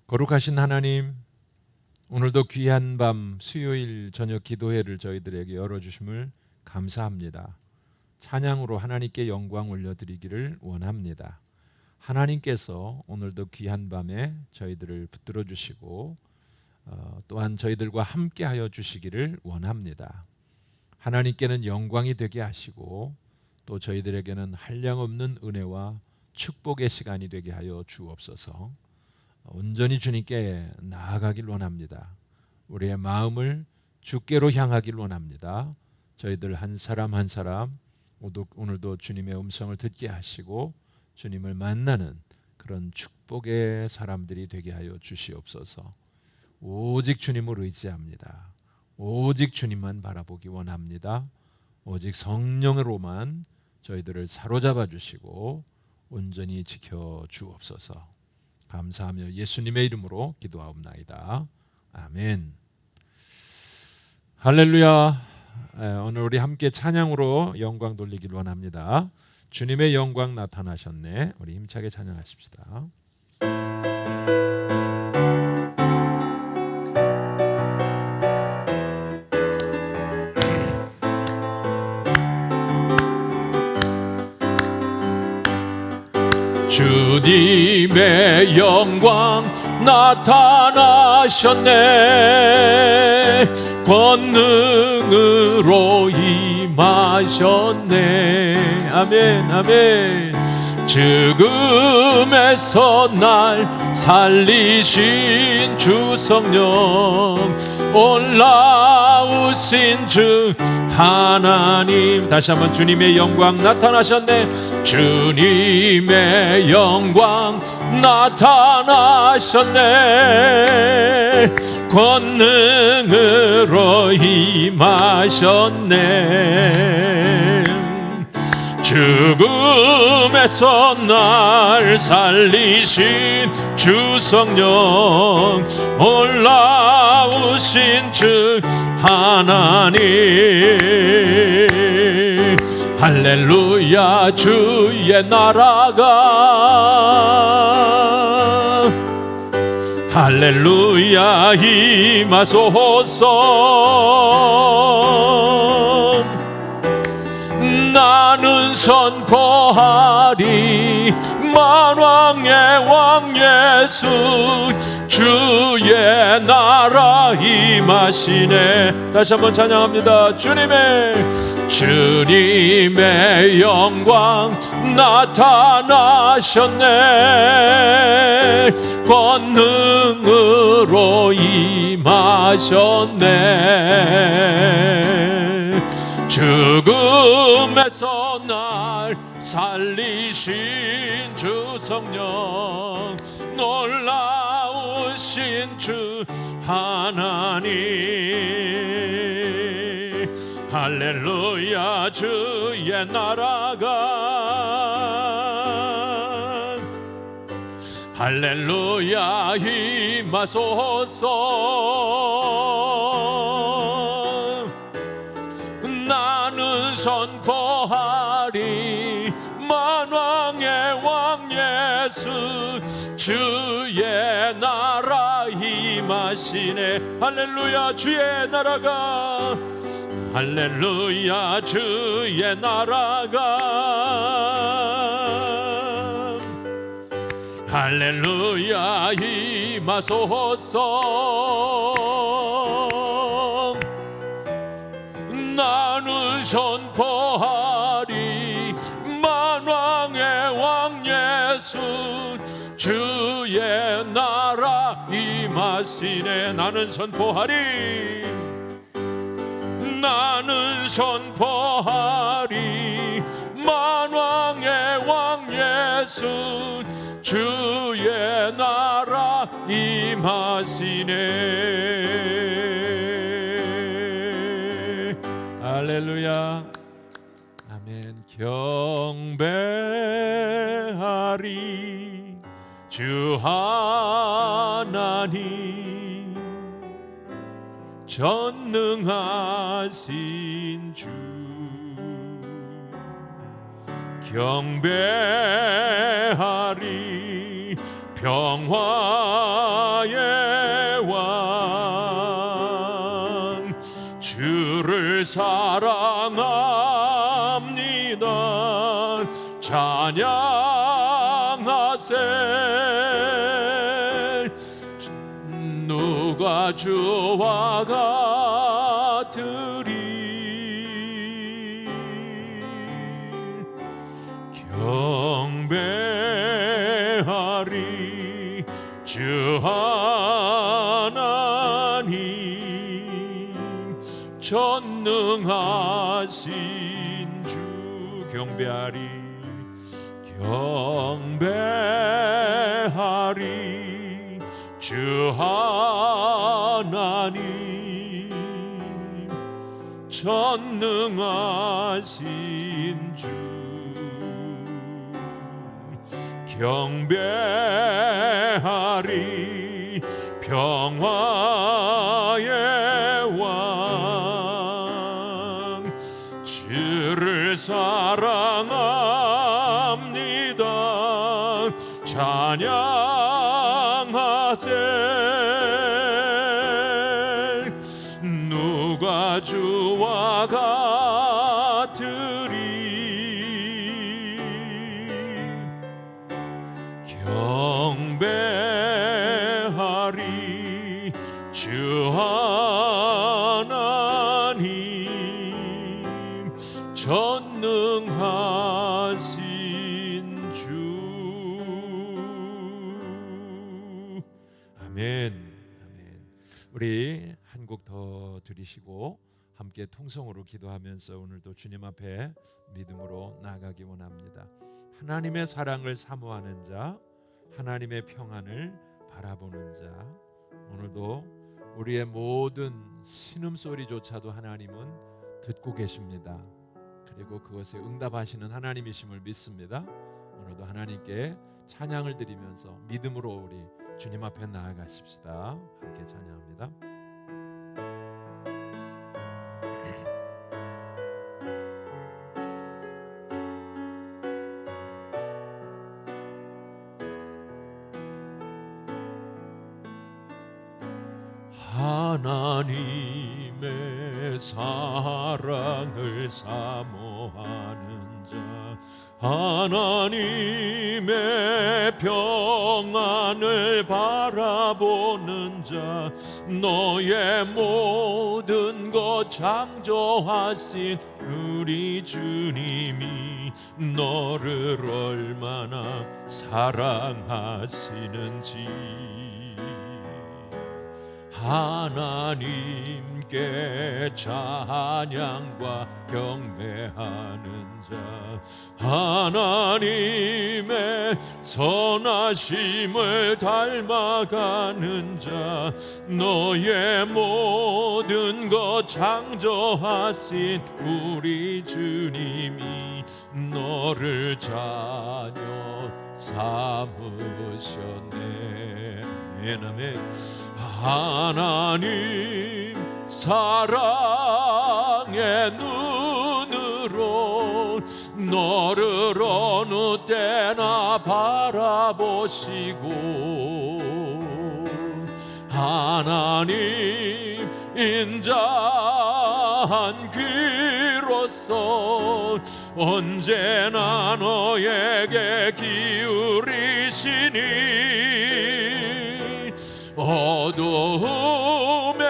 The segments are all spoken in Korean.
거룩하신 하나님, 오늘도 귀한 밤 수요일 저녁 기도회를 저희들에게 열어주심을 감사합니다. 찬양으로 하나님께 영광 올려드리기를 원합니다. 하나님께서 오늘도 귀한 밤에 저희들을 붙들어 주시고 또한 저희들과 함께 하여 주시기를 원합니다. 하나님께는 영광이 되게 하시고 또 저희들에게는 한량없는 은혜와 축복의 시간이 되게 하여 주옵소서. 온전히 주님께 나아가길 원합니다. 우리의 마음을 주께로 향하길 원합니다. 저희들 한 사람 한 사람 오늘도 주님의 음성을 듣게 하시고 주님을 만나는 그런 축복의 사람들이 되게 하여 주시옵소서. 오직 주님을 의지합니다. 오직 주님만 바라보기 원합니다. 오직 성령으로만 저희들을 사로잡아 주시고 온전히 지켜 주옵소서. 감사하며 예수님의 이름으로 기도하옵나이다. 아멘. 할렐루야. 오늘 우리 함께 찬양으로 영광 돌리길 원합니다. 주님의 영광 나타나셨네. 우리 힘차게 찬양하십시다. 주님의 영광 나타나셨네. 권능으로 임하셨네. 아멘 아멘. 죽음에서 날 살리신 주 성령, 올라오신 주 하나님. 다시 한번 주님의 영광 나타나셨네. 주님의 영광 나타나셨네. 권능으로 임하셨네. 죽음에서 날 살리신 주 성령, 올라오신 주 하나님. 할렐루야. 주의 나라가 할렐루야 임하소서. 나는 선포하리 만왕의 왕 예수, 주의 나라 임하시네. 다시 한번 찬양합니다. 주님의 영광 나타나셨네. 권능으로 임하셨네. 죽음에서 날 살리신 주 성령, 놀라우신 주 하나님. 할렐루야. 주의 나라가 할렐루야 임하소서. 나는 선포하리 만왕의 왕 예수, 주의 나라 임하시네. 할렐루야. 주의 나라가 할렐루야. 주의 나라가 할렐루야 임하소서. 나는 선포하리 만왕의 왕 예수, 주의 나라 임하시네. 나는 선포하리 나는 선포하리 만왕의 왕 예수, 주의 나라 임하시네. 할렐루야. 아멘. 경배하리 주 하나님, 전능하신 주. 경배하리 평화의 왕 주를 사랑합니다. 찬양하세. 누가 주와 같으리. 경배하리 주 하나님. 전능하신 주. 경배하리 경배하리 주 하나님. 전능하신 주. 경배하리 평화의 왕 주를 사랑합니다. 찬양하세. 누가 주와 같으리. 경배하리 주 하나님. 전능하신 주. 아멘. 아멘. 우리 한 곡 더 드리시고 함께 통성으로 기도하면서 오늘도 주님 앞에 믿음으로 나아가기 원합니다. 하나님의 사랑을 사모하는 자, 하나님의 평안을 바라보는 자. 오늘도 우리의 모든 신음소리조차도 하나님은 듣고 계십니다. 그리고 그것에 응답하시는 하나님이심을 믿습니다. 오늘도 하나님께 찬양을 드리면서 믿음으로 우리 주님 앞에 나아가십시다. 함께 찬양합니다. 하나님의 사랑을 사모하는 자, 하나님의 평안을 바라보는 자, 너의 모든 것 창조하신 우리 주님이 너를 얼마나 사랑하시는지. 하나님께 찬양과 경배하는 자, 하나님의 선하심을 닮아가는 자, 너의 모든 것 창조하신 우리 주님이 너를 자녀 삼으셨네. 아멘. 하나님 사랑의 눈으로 너를 어느 때나 바라보시고, 하나님 인자한 귀로서 언제나 너에게 기울이시니, 어두움에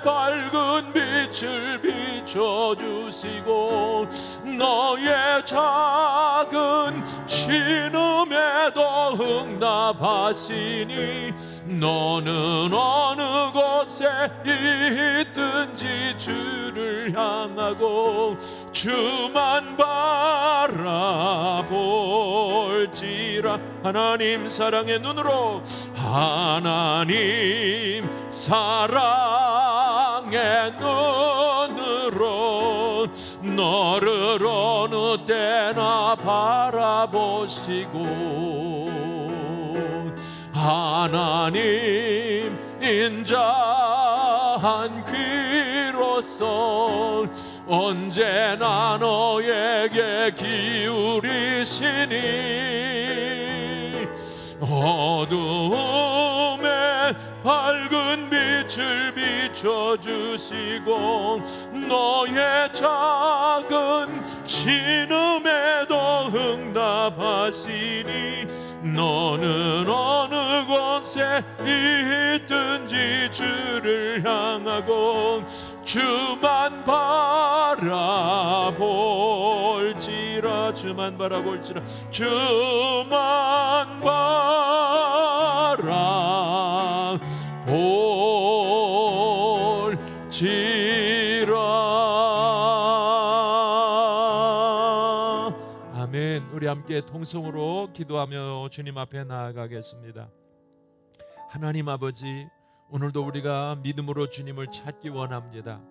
밝은 빛을 비춰주시고 너의 작은 신음에도 응답하시니, 너는 어느 곳에 있든지 주를 향하고 주만 바라볼지라. 하나님 사랑의 눈으로, 하나님 사랑의 눈으로 너를 어느 때나 바라보시고, 하나님 인자한 귀로서 언제나 너에게 기울이시니, 어두움에 밝은 빛을 비춰주시고 너의 작은 신음에도 응답하시니 너는 어느 곳에 있든지 주를 향하고 주만 바라볼지라 주만 바라볼지라 주만 바라볼지라. 아멘. 우리 함께 통성으로 기도하며 주님 앞에 나아가겠습니다. 하나님 아버지, 오늘도 우리가 믿음으로 주님을 찾기 원합니다.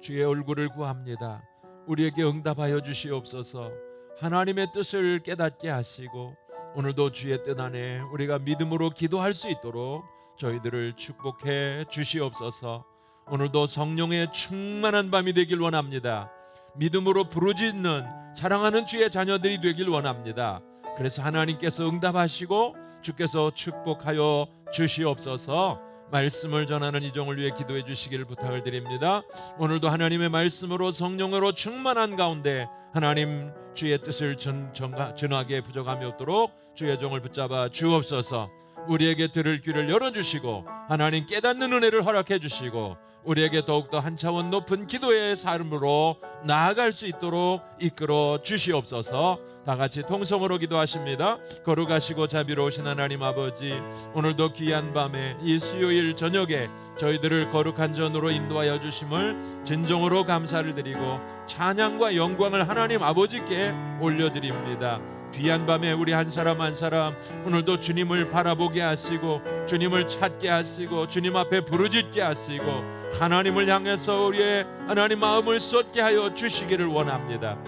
주의 얼굴을 구합니다. 우리에게 응답하여 주시옵소서. 하나님의 뜻을 깨닫게 하시고 오늘도 주의 뜻 안에 우리가 믿음으로 기도할 수 있도록 저희들을 축복해 주시옵소서. 오늘도 성령의 충만한 밤이 되길 원합니다. 믿음으로 부르짖는 사랑하는 주의 자녀들이 되길 원합니다. 그래서 하나님께서 응답하시고 주께서 축복하여 주시옵소서. 말씀을 전하는 이종을 위해 기도해 주시기를 부탁을 드립니다. 오늘도 하나님의 말씀으로 성령으로 충만한 가운데 하나님 주의 뜻을 전하게 부족함이 없도록 주의 종을 붙잡아 주옵소서. 우리에게 들을 귀를 열어주시고 하나님 깨닫는 은혜를 허락해 주시고 우리에게 더욱더 한 차원 높은 기도의 삶으로 나아갈 수 있도록 이끌어 주시옵소서. 다 같이 통성으로 기도하십니다. 거룩하시고 자비로우신 하나님 아버지, 오늘도 귀한 밤에 이 수요일 저녁에 저희들을 거룩한 전으로 인도하여 주심을 진정으로 감사를 드리고 찬양과 영광을 하나님 아버지께 올려드립니다. 귀한 밤에 우리 한 사람 한 사람 오늘도 주님을 바라보게 하시고 주님을 찾게 하시고 주님 앞에 부르짖게 하시고 하나님을 향해서 우리의 하나님 마음을 쏟게 하여 주시기를 원합니다.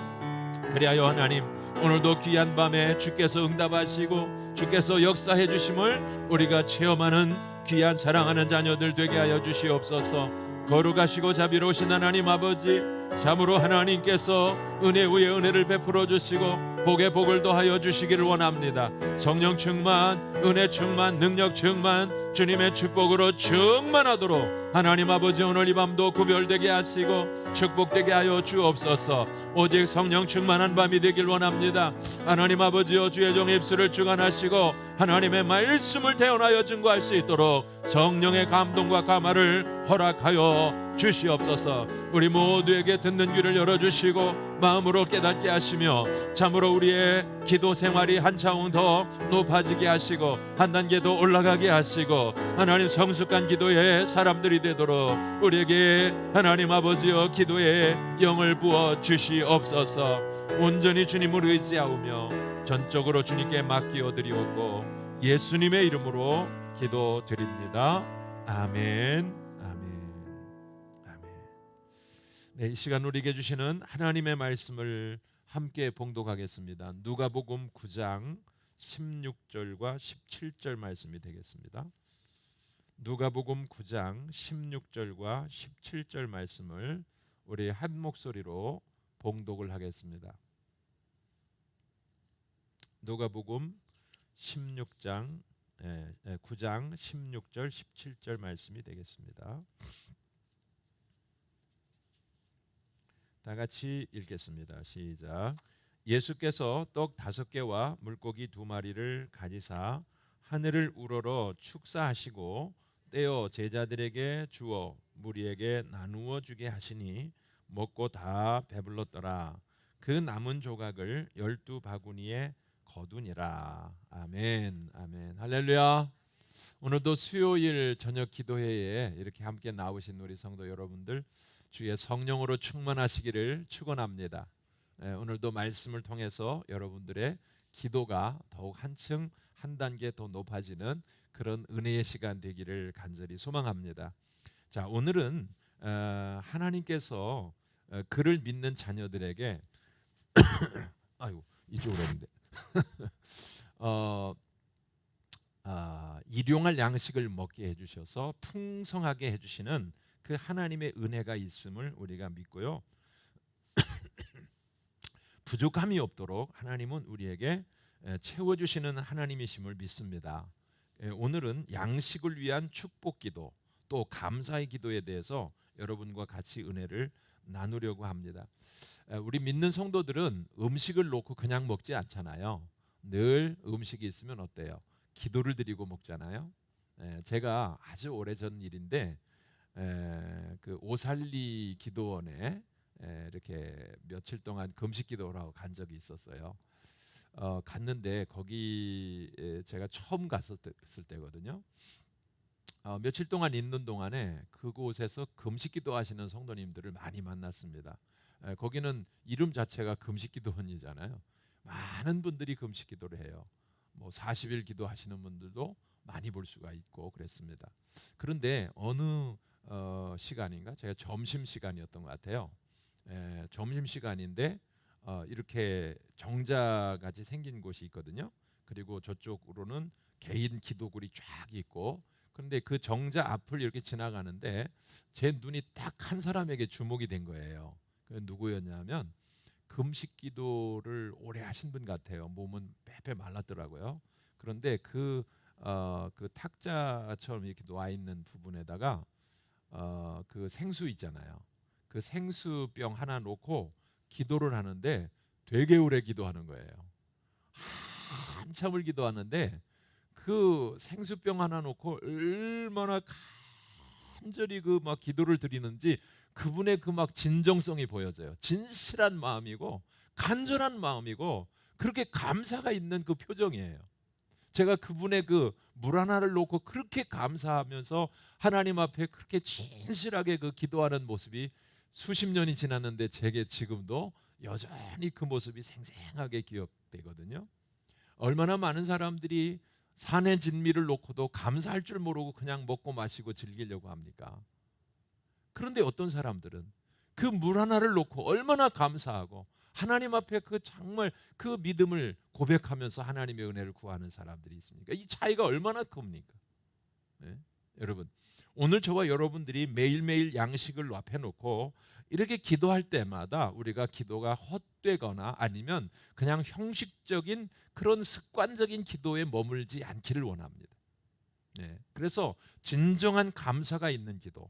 그리하여 하나님 오늘도 귀한 밤에 주께서 응답하시고 주께서 역사해 주심을 우리가 체험하는 귀한 사랑하는 자녀들 되게 하여 주시옵소서. 거룩하시고 자비로우신 하나님 아버지, 참으로 하나님께서 은혜 위에 은혜를 베풀어 주시고 복에 복을 더하여 주시기를 원합니다. 성령 충만, 은혜 충만, 능력 충만, 주님의 축복으로 충만하도록 하나님 아버지 오늘 이 밤도 구별되게 하시고 축복되게 하여 주옵소서. 오직 성령 충만한 밤이 되길 원합니다. 하나님 아버지여 주의 종 입술을 주관하시고 하나님의 말씀을 태어나여 증거할 수 있도록 성령의 감동과 감화를 허락하여 주시옵소서. 우리 모두에게 듣는 귀를 열어주시고 마음으로 깨닫게 하시며 참으로 우리의 기도 생활이 한 차원 더 높아지게 하시고 한 단계 더 올라가게 하시고 하나님 성숙한 기도의 사람들이 되도록 우리에게 하나님 아버지여 기도의 영을 부어 주시옵소서. 온전히 주님을 의지하오며 전적으로 주님께 맡기어 드리옵고 예수님의 이름으로 기도드립니다. 아멘. 네, 이 시간 우리에게 주시는 하나님의 말씀을 함께 봉독하겠습니다. 누가복음 9장 16절과 17절 말씀이 되겠습니다. 누가복음 9장 16절과 17절 말씀을 우리 한 목소리로 봉독을 하겠습니다. 누가복음 9장 16절 17절 말씀이 되겠습니다. 다 같이 읽겠습니다. 시작. 예수께서 떡 5개와 물고기 2마리를 가지사 하늘을 우러러 축사하시고 떼어 제자들에게 주어 무리에게 나누어 주게 하시니 먹고 다 배불렀더라. 그 남은 조각을 12바구니에 거두니라. 아멘. 아멘. 할렐루야. 오늘도 수요일 저녁 기도회에 이렇게 함께 나오신 우리 성도 여러분들 주의 성령으로 충만하시기를 축원합니다. 오늘도 말씀을 통해서 여러분들의 기도가 더욱 한층 한 단계 더 높아지는 그런 은혜의 시간 되기를 간절히 소망합니다. 자, 오늘은 하나님께서 그를 믿는 자녀들에게 아이고 이쪽으로 했는데 일용할 양식을 먹게 해주셔서 풍성하게 해주시는 그 하나님의 은혜가 있음을 우리가 믿고요. 부족함이 없도록 하나님은 우리에게 채워주시는 하나님이심을 믿습니다. 오늘은 양식을 위한 축복기도 또 감사의 기도에 대해서 여러분과 같이 은혜를 나누려고 합니다. 우리 믿는 성도들은 음식을 놓고 그냥 먹지 않잖아요. 늘 음식이 있으면 어때요? 기도를 드리고 먹잖아요. 제가 아주 오래전 일인데 그 오살리 기도원에 이렇게 며칠 동안 금식 기도를 하고 간 적이 있었어요. 갔는데 거기 제가 처음 갔을 때거든요. 며칠 동안 있는 동안에 그곳에서 금식 기도하시는 성도님들을 많이 만났습니다. 거기는 이름 자체가 금식 기도원이잖아요. 많은 분들이 금식 기도를 해요. 뭐 40일 기도하시는 분들도 많이 볼 수가 있고 그랬습니다. 그런데 어느 시간인가 제가 점심 시간이었던 것 같아요. 점심 시간인데 이렇게 정자같이 생긴 곳이 있거든요. 그리고 저쪽으로는 개인 기도굴이 쫙 있고, 그런데 그 정자 앞을 이렇게 지나가는데 제 눈이 딱 한 사람에게 주목이 된 거예요. 그 누구였냐면 금식 기도를 오래 하신 분 같아요. 몸은 빼빼 말랐더라고요. 그런데 그 탁자처럼 이렇게 놓아 있는 부분에다가 그 생수 있잖아요. 그 생수병 하나 놓고 기도를 하는데 되게 오래 기도하는 거예요. 한참을 기도하는데 그 생수병 하나 놓고 얼마나 간절히 그 막 기도를 드리는지 그분의 그 막 진정성이 보여져요. 진실한 마음이고 간절한 마음이고 그렇게 감사가 있는 그 표정이에요. 제가 그분의 그 물 하나를 놓고 그렇게 감사하면서 하나님 앞에 그렇게 진실하게 그 기도하는 모습이 수십 년이 지났는데 제게 지금도 여전히 그 모습이 생생하게 기억되거든요. 얼마나 많은 사람들이 산의 진미를 놓고도 감사할 줄 모르고 그냥 먹고 마시고 즐기려고 합니까? 그런데 어떤 사람들은 그 물 하나를 놓고 얼마나 감사하고 하나님 앞에 그 정말 그 믿음을 고백하면서 하나님의 은혜를 구하는 사람들이 있습니까? 이 차이가 얼마나 큽니까? 네? 여러분, 오늘 저와 여러분들이 매일매일 양식을 앞에 놓고 이렇게 기도할 때마다 우리가 기도가 헛되거나 아니면 그냥 형식적인 그런 습관적인 기도에 머물지 않기를 원합니다. 네. 그래서 진정한 감사가 있는 기도,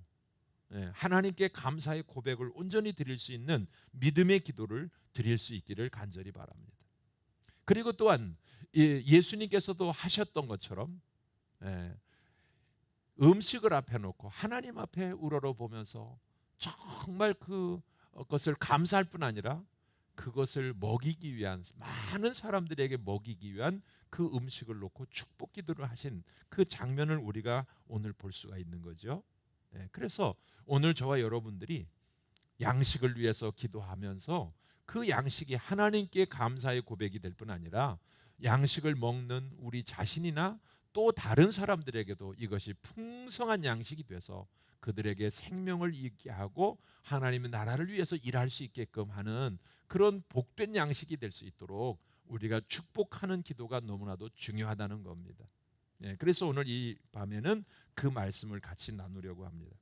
하나님께 감사의 고백을 온전히 드릴 수 있는 믿음의 기도를 드릴 수 있기를 간절히 바랍니다. 그리고 또한 예수님께서도 하셨던 것처럼 음식을 앞에 놓고 하나님 앞에 우러러보면서 정말 그것을 감사할 뿐 아니라 그것을 먹이기 위한, 많은 사람들에게 먹이기 위한 그 음식을 놓고 축복 기도를 하신 그 장면을 우리가 오늘 볼 수가 있는 거죠. 그래서 오늘 저와 여러분들이 양식을 위해서 기도하면서 그 양식이 하나님께 감사의 고백이 될 뿐 아니라 양식을 먹는 우리 자신이나 또 다른 사람들에게도 이것이 풍성한 양식이 돼서 그들에게 생명을 있게 하고 하나님의 나라를 위해서 일할 수 있게끔 하는 그런 복된 양식이 될 수 있도록 우리가 축복하는 기도가 너무나도 중요하다는 겁니다. 그래서 오늘 이 밤에는 그 말씀을 같이 나누려고 합니다.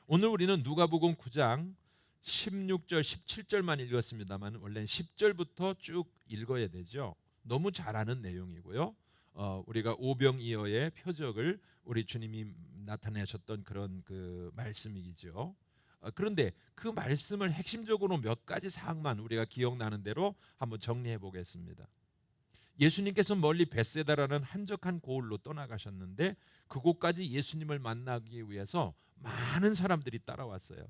오늘 우리는 누가복음 9장 16절 17절만 읽었습니다만 원래 10절부터 쭉 읽어야 되죠. 너무 잘 아는 내용이고요. 우리가 오병이어의 표적을 우리 주님이 나타내셨던 그런 그 말씀이죠. 그런데 그 말씀을 핵심적으로 몇 가지 사항만 우리가 기억나는 대로 한번 정리해 보겠습니다. 예수님께서 멀리 벳세다라는 한적한 고을로 떠나가셨는데 그곳까지 예수님을 만나기 위해서 많은 사람들이 따라왔어요.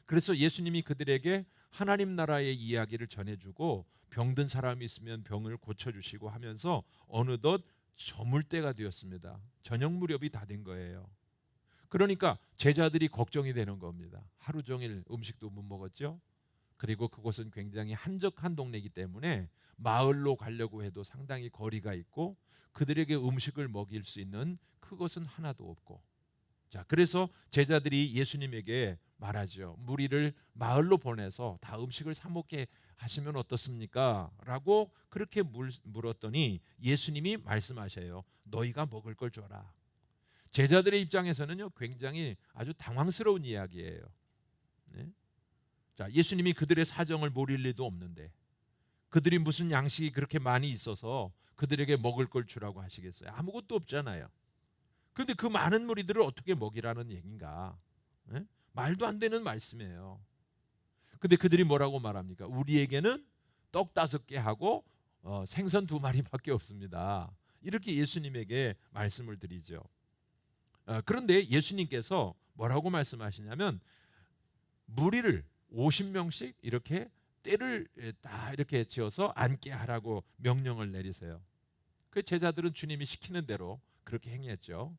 그래서 예수님이 그들에게 하나님 나라의 이야기를 전해주고 병든 사람이 있으면 병을 고쳐주시고 하면서 어느덧 저물 때가 되었습니다. 저녁 무렵이 다 된 거예요. 그러니까 제자들이 걱정이 되는 겁니다. 하루 종일 음식도 못 먹었죠. 그리고 그곳은 굉장히 한적한 동네이기 때문에 마을로 가려고 해도 상당히 거리가 있고 그들에게 음식을 먹일 수 있는 그것은 하나도 없고, 자, 그래서 제자들이 예수님에게 말하죠. 무리를 마을로 보내서 다 음식을 사 먹게 하시면 어떻습니까? 라고 그렇게 물었더니 예수님이 말씀하셔요. 너희가 먹을 걸 줘라. 제자들의 입장에서는요, 굉장히 아주 당황스러운 이야기예요. 네? 자, 예수님이 그들의 사정을 모를 리도 없는데 그들이 무슨 양식이 그렇게 많이 있어서 그들에게 먹을 걸 주라고 하시겠어요? 아무것도 없잖아요. 그런데 그 많은 무리들을 어떻게 먹이라는 얘기인가? 예? 말도 안 되는 말씀이에요. 근데 그들이 뭐라고 말합니까? 우리에게는 떡 5개 하고 생선 2마리밖에 없습니다. 이렇게 예수님에게 말씀을 드리죠. 그런데 예수님께서 뭐라고 말씀하시냐면 무리를 50명씩 이렇게 때를 다 이렇게 지어서 앉게 하라고 명령을 내리세요. 그 제자들은 주님이 시키는 대로 그렇게 행했죠.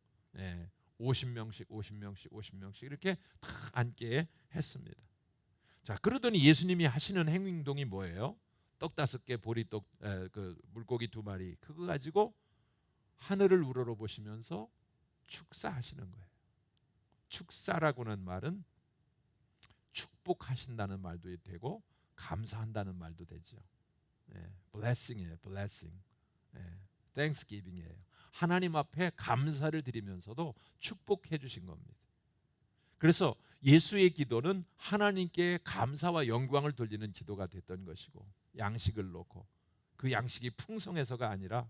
50명씩 50명씩 50명씩 이렇게 다 앉게 했습니다. 자, 그러더니 예수님이 하시는 행동이 뭐예요? 떡 5개, 보리떡, 그 물고기 2마리 그거 가지고 하늘을 우러러 보시면서 축사하시는 거예요. 축사라고는 말은 축복하신다는 말도 되고 감사한다는 말도 되죠. blessing이에요, blessing. thanksgiving이에요. 하나님 앞에 감사를 드리면서도 축복해 주신 겁니다. 그래서 예수의 기도는 하나님께 감사와 영광을 돌리는 기도가 됐던 것이고, 양식을 놓고 그 양식이 풍성해서가 아니라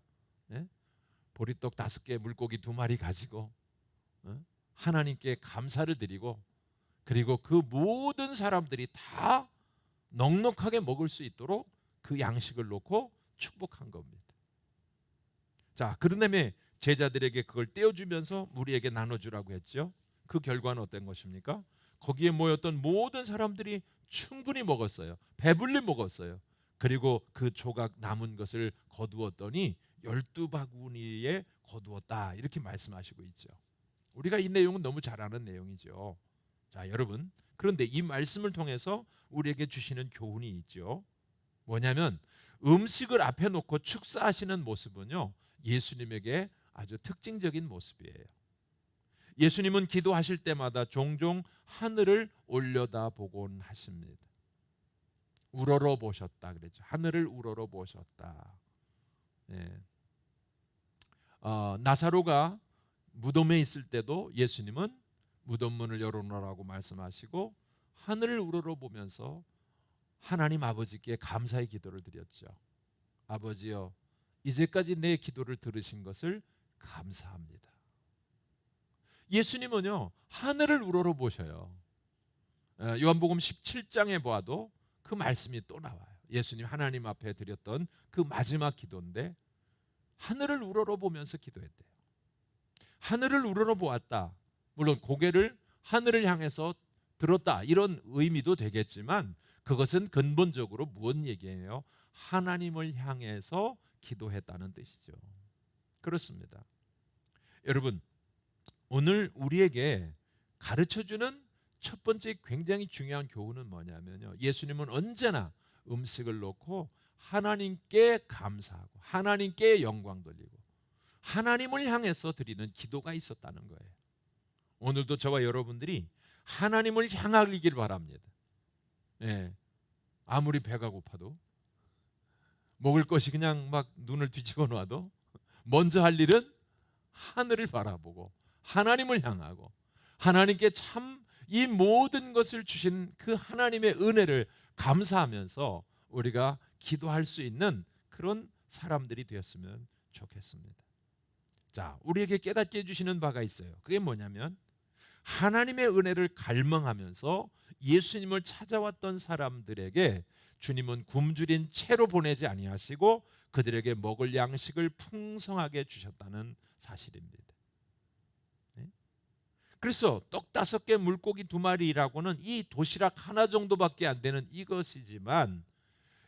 보리떡 5개, 물고기 2마리 가지고 하나님께 감사를 드리고, 그리고 그 모든 사람들이 다 넉넉하게 먹을 수 있도록 그 양식을 놓고 축복한 겁니다. 자, 그런 다음에 제자들에게 그걸 떼어주면서 무리에게 나눠주라고 했죠. 그 결과는 어떤 것입니까? 거기에 모였던 모든 사람들이 충분히 먹었어요. 배불리 먹었어요. 그리고 그 조각 남은 것을 거두었더니 12바구니에 거두었다, 이렇게 말씀하시고 있죠. 우리가 이 내용은 너무 잘 아는 내용이죠. 자, 여러분, 그런데 이 말씀을 통해서 우리에게 주시는 교훈이 있죠. 뭐냐면 음식을 앞에 놓고 축사하시는 모습은요, 예수님에게 아주 특징적인 모습이에요. 예수님은 기도하실 때마다 종종 하늘을 올려다보곤 하십니다. 우러러 보셨다 그랬죠. 하늘을 우러러 보셨다. 나사로가 무덤에 있을 때도 예수님은 무덤 문을 열어놓으라고 말씀하시고 하늘을 우러러 보면서 하나님 아버지께 감사의 기도를 드렸죠. 아버지여, 이제까지 내 기도를 들으신 것을 감사합니다. 예수님은요, 하늘을 우러러 보셔요. 요한복음 17장에 보아도 그 말씀이 또 나와요. 예수님 하나님 앞에 드렸던 그 마지막 기도인데 하늘을 우러러 보면서 기도했대요. 하늘을 우러러 보았다. 물론 고개를 하늘을 향해서 들었다, 이런 의미도 되겠지만 그것은 근본적으로 무슨 얘기예요? 하나님을 향해서 기도했다는 뜻이죠. 그렇습니다. 여러분, 오늘 우리에게 가르쳐주는 첫 번째 굉장히 중요한 교훈은 뭐냐면요, 예수님은 언제나 음식을 놓고 하나님께 감사하고 하나님께 영광 돌리고 하나님을 향해서 드리는 기도가 있었다는 거예요. 오늘도 저와 여러분들이 하나님을 향하기를 바랍니다. 아무리 배가 고파도, 먹을 것이 그냥 막 눈을 뒤집어 놔도 먼저 할 일은 하늘을 바라보고 하나님을 향하고 하나님께 참 이 모든 것을 주신 그 하나님의 은혜를 감사하면서 우리가 기도할 수 있는 그런 사람들이 되었으면 좋겠습니다. 자, 우리에게 깨닫게 해주시는 바가 있어요. 그게 뭐냐면 하나님의 은혜를 갈망하면서 예수님을 찾아왔던 사람들에게 주님은 굶주린 채로 보내지 아니하시고 그들에게 먹을 양식을 풍성하게 주셨다는 사실입니다. 그래서 떡 5개, 물고기 2마리라고는 이 도시락 하나 정도밖에 안 되는 이것이지만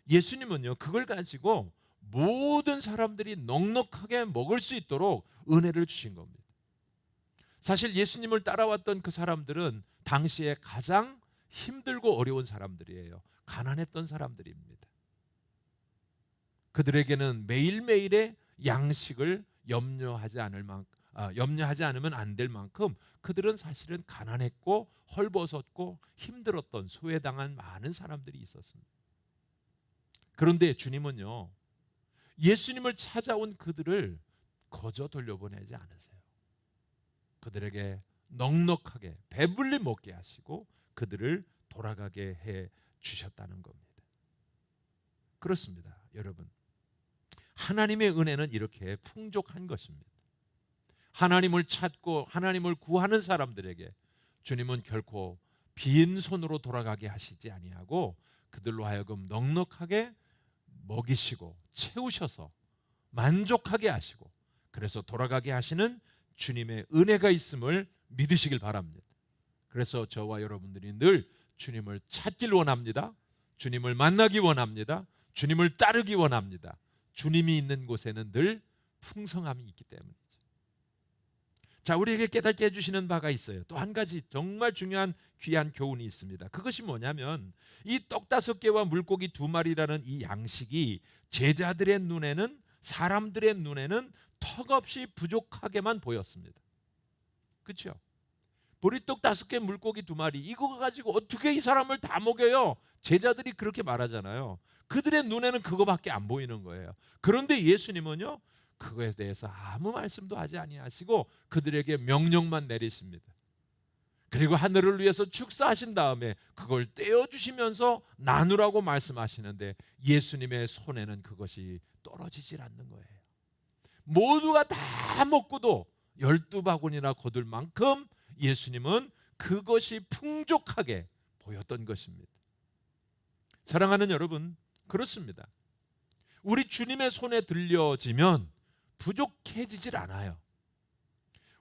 예수님은요, 그걸 가지고 모든 사람들이 넉넉하게 먹을 수 있도록 은혜를 주신 겁니다. 사실 예수님을 따라왔던 그 사람들은 당시에 가장 힘들고 어려운 사람들이에요. 가난했던 사람들입니다. 그들에게는 매일매일의 양식을 염려하지 않으면 안 될 만큼 그들은 사실은 가난했고 헐벗었고 힘들었던, 소외당한 많은 사람들이 있었습니다. 그런데 주님은요, 예수님을 찾아온 그들을 거저 돌려보내지 않으세요. 그들에게 넉넉하게 배불리 먹게 하시고 그들을 돌아가게 해 주셨다는 겁니다. 그렇습니다. 여러분, 하나님의 은혜는 이렇게 풍족한 것입니다. 하나님을 찾고 하나님을 구하는 사람들에게 주님은 결코 빈손으로 돌아가게 하시지 아니하고 그들로 하여금 넉넉하게 먹이시고 채우셔서 만족하게 하시고, 그래서 돌아가게 하시는 주님의 은혜가 있음을 믿으시길 바랍니다. 그래서 저와 여러분들이 늘 주님을 찾길 원합니다. 주님을 만나기 원합니다. 주님을 따르기 원합니다. 주님이 있는 곳에는 늘 풍성함이 있기 때문이죠. 자, 우리에게 깨닫게 해주시는 바가 있어요. 또 한 가지 정말 중요한 귀한 교훈이 있습니다. 그것이 뭐냐면 이 떡 5개와 물고기 2마리라는 이 양식이 제자들의 눈에는, 사람들의 눈에는 턱없이 부족하게만 보였습니다. 그렇죠? 보리떡 5개, 물고기 2마리, 이거 가지고 어떻게 이 사람을 다 먹여요? 제자들이 그렇게 말하잖아요. 그들의 눈에는 그거밖에 안 보이는 거예요. 그런데 예수님은요, 그거에 대해서 아무 말씀도 하지 아니하시고 그들에게 명령만 내리십니다. 그리고 하늘을 위해서 축사하신 다음에 그걸 떼어주시면서 나누라고 말씀하시는데 예수님의 손에는 그것이 떨어지질 않는 거예요. 모두가 다 먹고도 12바구니나 거둘 만큼 예수님은 그것이 풍족하게 보였던 것입니다. 사랑하는 여러분, 그렇습니다. 우리 주님의 손에 들려지면 부족해지질 않아요.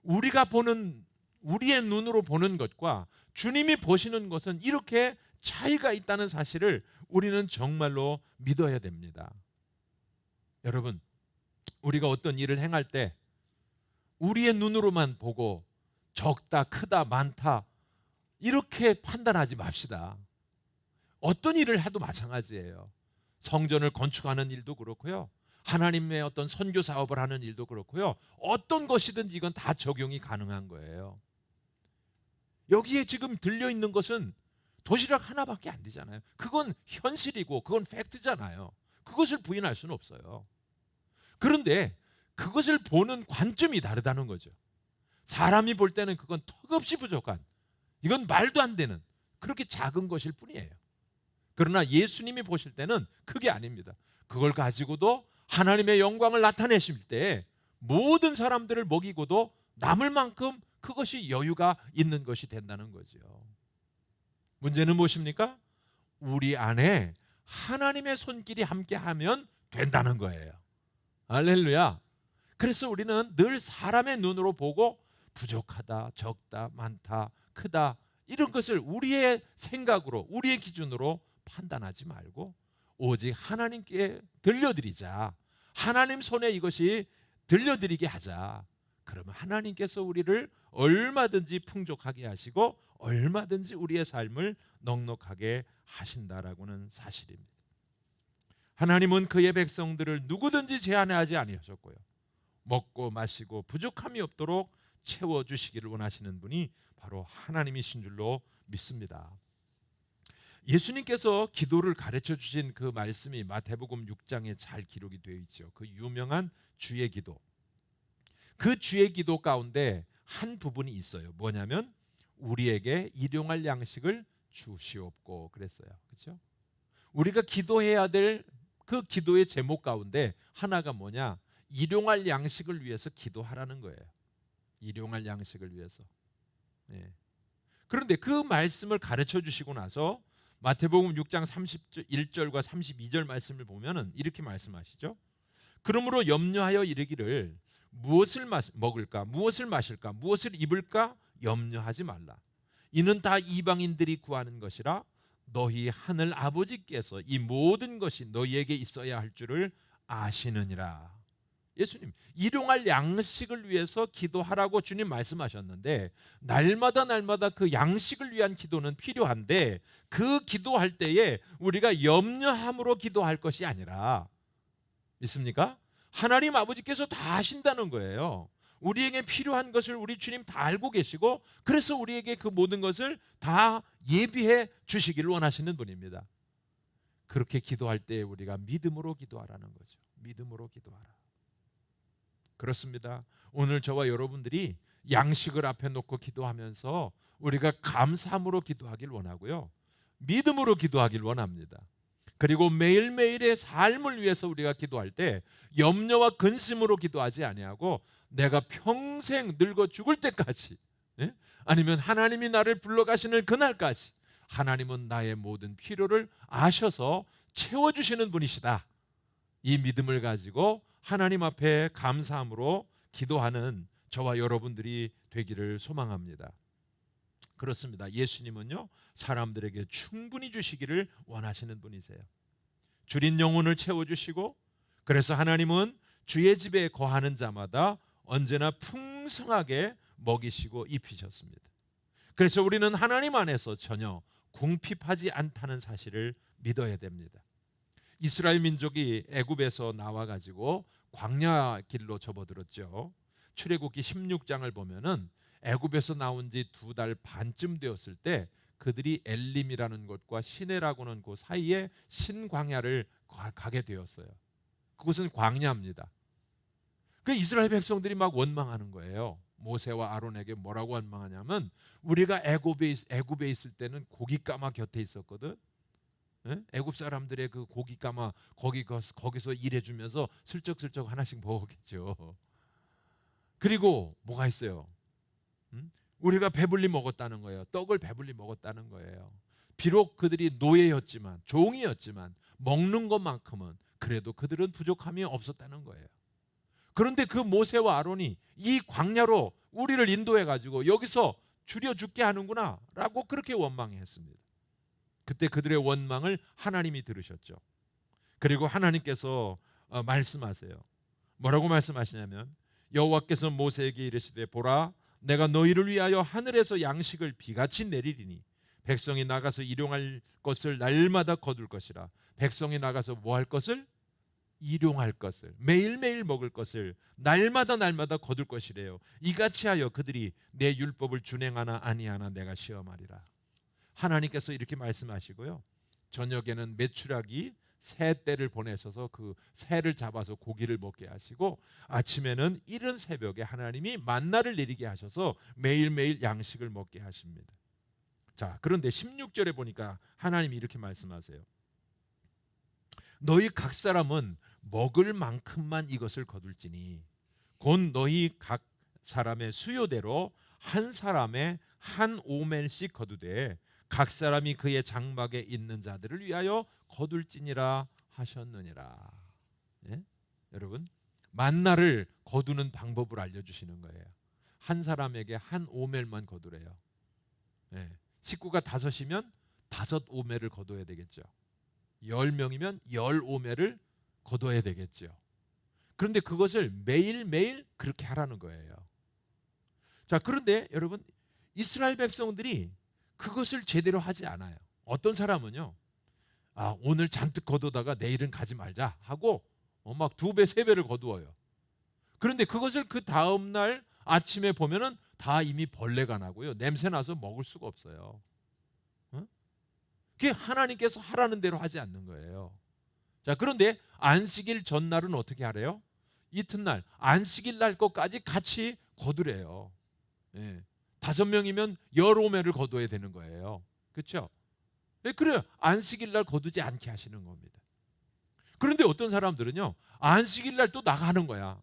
우리가 보는, 우리의 눈으로 보는 것과 주님이 보시는 것은 이렇게 차이가 있다는 사실을 우리는 정말로 믿어야 됩니다. 여러분, 우리가 어떤 일을 행할 때 우리의 눈으로만 보고 적다, 크다, 많다 이렇게 판단하지 맙시다. 어떤 일을 해도 마찬가지예요. 성전을 건축하는 일도 그렇고요, 하나님의 어떤 선교 사업을 하는 일도 그렇고요, 어떤 것이든지 이건 다 적용이 가능한 거예요. 여기에 지금 들려있는 것은 도시락 하나밖에 안 되잖아요. 그건 현실이고 그건 팩트잖아요. 그것을 부인할 수는 없어요. 그런데 그것을 보는 관점이 다르다는 거죠. 사람이 볼 때는 그건 턱없이 부족한, 이건 말도 안 되는 그렇게 작은 것일 뿐이에요. 그러나 예수님이 보실 때는 그게 아닙니다. 그걸 가지고도 하나님의 영광을 나타내실 때 모든 사람들을 먹이고도 남을 만큼 그것이 여유가 있는 것이 된다는 거죠. 문제는 무엇입니까? 우리 안에 하나님의 손길이 함께하면 된다는 거예요. 할렐루야. 그래서 우리는 늘 사람의 눈으로 보고 부족하다, 적다, 많다, 크다 이런 것을 우리의 생각으로, 우리의 기준으로 판단하지 말고 오직 하나님께 들려드리자. 하나님 손에 이것이 들려드리게 하자. 그러면 하나님께서 우리를 얼마든지 풍족하게 하시고 얼마든지 우리의 삶을 넉넉하게 하신다라고는 사실입니다. 하나님은 그의 백성들을 누구든지 제한하지 아니하셨고요, 먹고 마시고 부족함이 없도록 채워주시기를 원하시는 분이 바로 하나님이신 줄로 믿습니다. 예수님께서 기도를 가르쳐 주신 그 말씀이 마태복음 6장에 잘 기록이 되어 있죠. 그 유명한 주의 기도. 그 주의 기도 가운데 한 부분이 있어요. 뭐냐면 우리에게 일용할 양식을 주시옵고 그랬어요. 그렇죠? 우리가 기도해야 될 그 기도의 제목 가운데 하나가 뭐냐? 일용할 양식을 위해서 기도하라는 거예요. 일용할 양식을 위해서. 네. 그런데 그 말씀을 가르쳐 주시고 나서 마태복음 6장 31절과 32절 말씀을 보면은 이렇게 말씀하시죠. 그러므로 염려하여 이르기를 무엇을 먹을까, 무엇을 마실까, 무엇을 입을까 염려하지 말라. 이는 다 이방인들이 구하는 것이라 너희 하늘 아버지께서 이 모든 것이 너희에게 있어야 할 줄을 아시느니라. 예수님, 일용할 양식을 위해서 기도하라고 주님 말씀하셨는데 날마다 그 양식을 위한 기도는 필요한데 그 기도할 때에 우리가 염려함으로 기도할 것이 아니라, 믿습니까? 하나님 아버지께서 다 하신다는 거예요. 우리에게 필요한 것을 우리 주님 다 알고 계시고 그래서 우리에게 그 모든 것을 다 예비해 주시기를 원하시는 분입니다. 그렇게 기도할 때 우리가 믿음으로 기도하라는 거죠. 믿음으로 기도하라. 그렇습니다. 오늘 저와 여러분들이 양식을 앞에 놓고 기도하면서 우리가 감사함으로 기도하길 원하고요, 믿음으로 기도하길 원합니다. 그리고 매일매일의 삶을 위해서 우리가 기도할 때 염려와 근심으로 기도하지 아니하고 내가 평생 늙어 죽을 때까지, 예? 아니면 하나님이 나를 불러가시는 그날까지 하나님은 나의 모든 필요를 아셔서 채워주시는 분이시다. 이 믿음을 가지고 하나님 앞에 감사함으로 기도하는 저와 여러분들이 되기를 소망합니다. 그렇습니다. 예수님은요, 사람들에게 충분히 주시기를 원하시는 분이세요. 줄인 영혼을 채워주시고, 그래서 하나님은 주의 집에 거하는 자마다 언제나 풍성하게 먹이시고 입히셨습니다. 그래서 우리는 하나님 안에서 전혀 궁핍하지 않다는 사실을 믿어야 됩니다. 이스라엘 민족이 애굽에서 나와 가지고 광야 길로 접어들었죠. 출애굽기 16장을 보면은 애굽에서 나온 지 2달 반쯤 되었을 때 그들이 엘림이라는 곳과 시내라고는 그 사이에 신광야를 가게 되었어요. 그곳은 광야입니다. 그 이스라엘 백성들이 막 원망하는 거예요. 모세와 아론에게 뭐라고 원망하냐면, 우리가 애굽에 있을 때는 고깃가마 곁에 있었거든. 예? 애굽 사람들의 그 고깃가마 거기서 일해주면서 슬쩍슬쩍 하나씩 먹었겠죠. 그리고 뭐가 있어요? 우리가 배불리 먹었다는 거예요. 떡을 배불리 먹었다는 거예요. 비록 그들이 노예였지만, 종이었지만 먹는 것만큼은 그래도 그들은 부족함이 없었다는 거예요. 그런데 그 모세와 아론이 이 광야로 우리를 인도해 가지고 여기서 줄여 죽게 하는구나 라고 그렇게 원망했습니다. 그때 그들의 원망을 하나님이 들으셨죠. 그리고 하나님께서 말씀하세요. 뭐라고 말씀하시냐면, 여호와께서 모세에게 이르시되, 보라, 내가 너희를 위하여 하늘에서 양식을 비같이 내리리니 백성이 나가서 일용할 것을 날마다 거둘 것이라. 백성이 나가서 뭐 할 것을? 일용할 것을, 매일매일 먹을 것을 날마다 거둘 것이래요. 이같이 하여 그들이 내 율법을 준행하나 아니하나 내가 시험하리라. 하나님께서 이렇게 말씀하시고요, 저녁에는 메추라기 새 떼를 보내셔서 그 새를 잡아서 고기를 먹게 하시고, 아침에는 이른 새벽에 하나님이 만나를 내리게 하셔서 매일매일 양식을 먹게 하십니다. 자, 그런데 16절에 보니까 하나님이 이렇게 말씀하세요. 너희 각 사람은 먹을 만큼만 이것을 거둘지니 곧 너희 각 사람의 수요대로 한 사람의 한 오멜씩 거두되 각 사람이 그의 장막에 있는 자들을 위하여 거둘지니라 하셨느니라. 예? 여러분, 만나를 거두는 방법을 알려주시는 거예요. 한 사람에게 한 오멜만 거두래요. 예. 식구가 5이면 5 오멜을 거둬야 되겠죠. 10명이면 10 오멜을 거둬야 되겠죠. 그런데 그것을 매일매일 그렇게 하라는 거예요. 자, 그런데 여러분, 이스라엘 백성들이 그것을 제대로 하지 않아요. 어떤 사람은요, 오늘 잔뜩 거두다가 내일은 가지 말자 하고 막 2배, 3배를 거두어요. 그런데 그것을 그 다음날 아침에 보면은 다 이미 벌레가 나고요, 냄새 나서 먹을 수가 없어요. 그게 하나님께서 하라는 대로 하지 않는 거예요. 자, 그런데 안식일 전날은 어떻게 하래요? 이튿날 안식일 날 것까지 같이 거두래요. 예. 5명이면 10오멜을 거둬야 되는 거예요. 그렇죠? 그래요. 안식일 날 거두지 않게 하시는 겁니다. 그런데 어떤 사람들은요, 안식일 날 또 나가는 거야.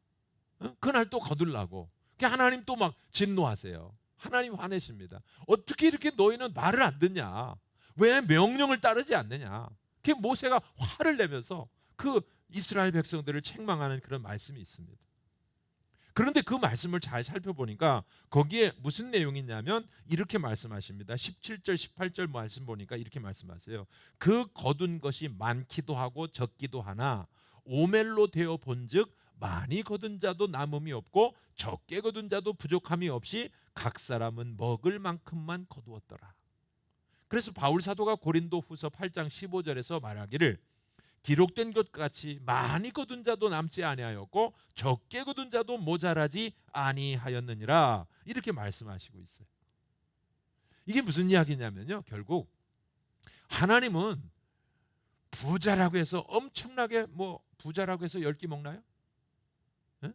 그날 또 거둘라고. 하나님 또 막 진노하세요. 하나님 화내십니다. 어떻게 이렇게 너희는 말을 안 듣냐? 왜 명령을 따르지 않느냐? 그 모세가 화를 내면서 그 이스라엘 백성들을 책망하는 그런 말씀이 있습니다. 그런데 그 말씀을 잘 살펴보니까 거기에 무슨 내용이 있냐면 이렇게 말씀하십니다. 17절 18절 말씀 보니까 이렇게 말씀하세요. 그 거둔 것이 많기도 하고 적기도 하나 오멜로 되어 본즉 많이 거둔 자도 남음이 없고 적게 거둔 자도 부족함이 없이 각 사람은 먹을 만큼만 거두었더라. 그래서 바울 사도가 고린도 후서 8장 15절에서 말하기를 기록된 것 같이 많이 거둔 자도 남지 아니하였고 적게 거둔 자도 모자라지 아니하였느니라, 이렇게 말씀하시고 있어요. 이게 무슨 이야기냐면요, 결국 하나님은 부자라고 해서 엄청나게 부자라고 해서 10끼 먹나요? 네?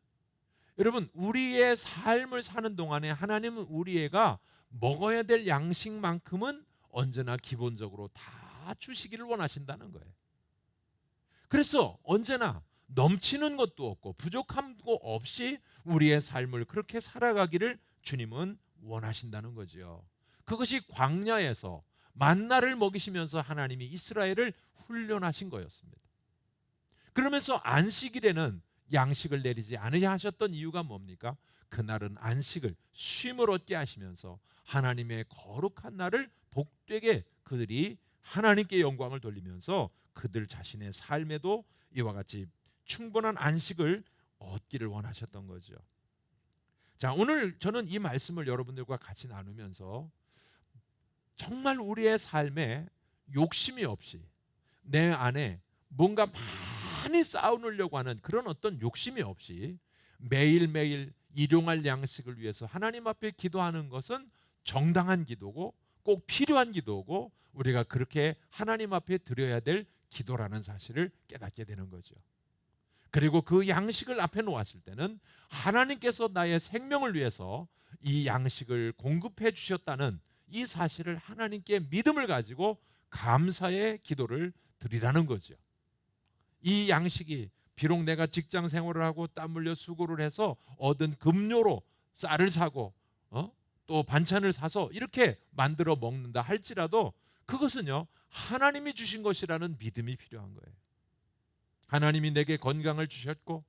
여러분, 우리의 삶을 사는 동안에 하나님은 우리가 먹어야 될 양식만큼은 언제나 기본적으로 다 주시기를 원하신다는 거예요. 그래서 언제나 넘치는 것도 없고 부족함도 없이 우리의 삶을 그렇게 살아가기를 주님은 원하신다는 거죠. 그것이 광야에서 만나를 먹이시면서 하나님이 이스라엘을 훈련하신 거였습니다. 그러면서 안식일에는 양식을 내리지 않으려 하셨던 이유가 뭡니까? 그날은 안식을 쉼을 얻게 하시면서 하나님의 거룩한 날을 복되게 그들이 하나님께 영광을 돌리면서 그들 자신의 삶에도 이와 같이 충분한 안식을 얻기를 원하셨던 거죠. 자, 오늘 저는 이 말씀을 여러분들과 같이 나누면서 정말 우리의 삶에 욕심이 없이 내 안에 뭔가 많이 쌓아놓으려고 하는 그런 어떤 욕심이 없이 매일매일 일용할 양식을 위해서 하나님 앞에 기도하는 것은 정당한 기도고 꼭 필요한 기도고 우리가 그렇게 하나님 앞에 드려야 될 기도라는 사실을 깨닫게 되는 거죠. 그리고 그 양식을 앞에 놓았을 때는 하나님께서 나의 생명을 위해서 이 양식을 공급해 주셨다는 이 사실을 하나님께 믿음을 가지고 감사의 기도를 드리라는 거죠. 이 양식이 비록 내가 직장 생활을 하고 땀 흘려 수고를 해서 얻은 급료로 쌀을 사고 또 반찬을 사서 이렇게 만들어 먹는다 할지라도 그것은요 하나님이 주신 것이라는 믿음이 필요한 거예요. 하나님이 내게 건강을 주셨고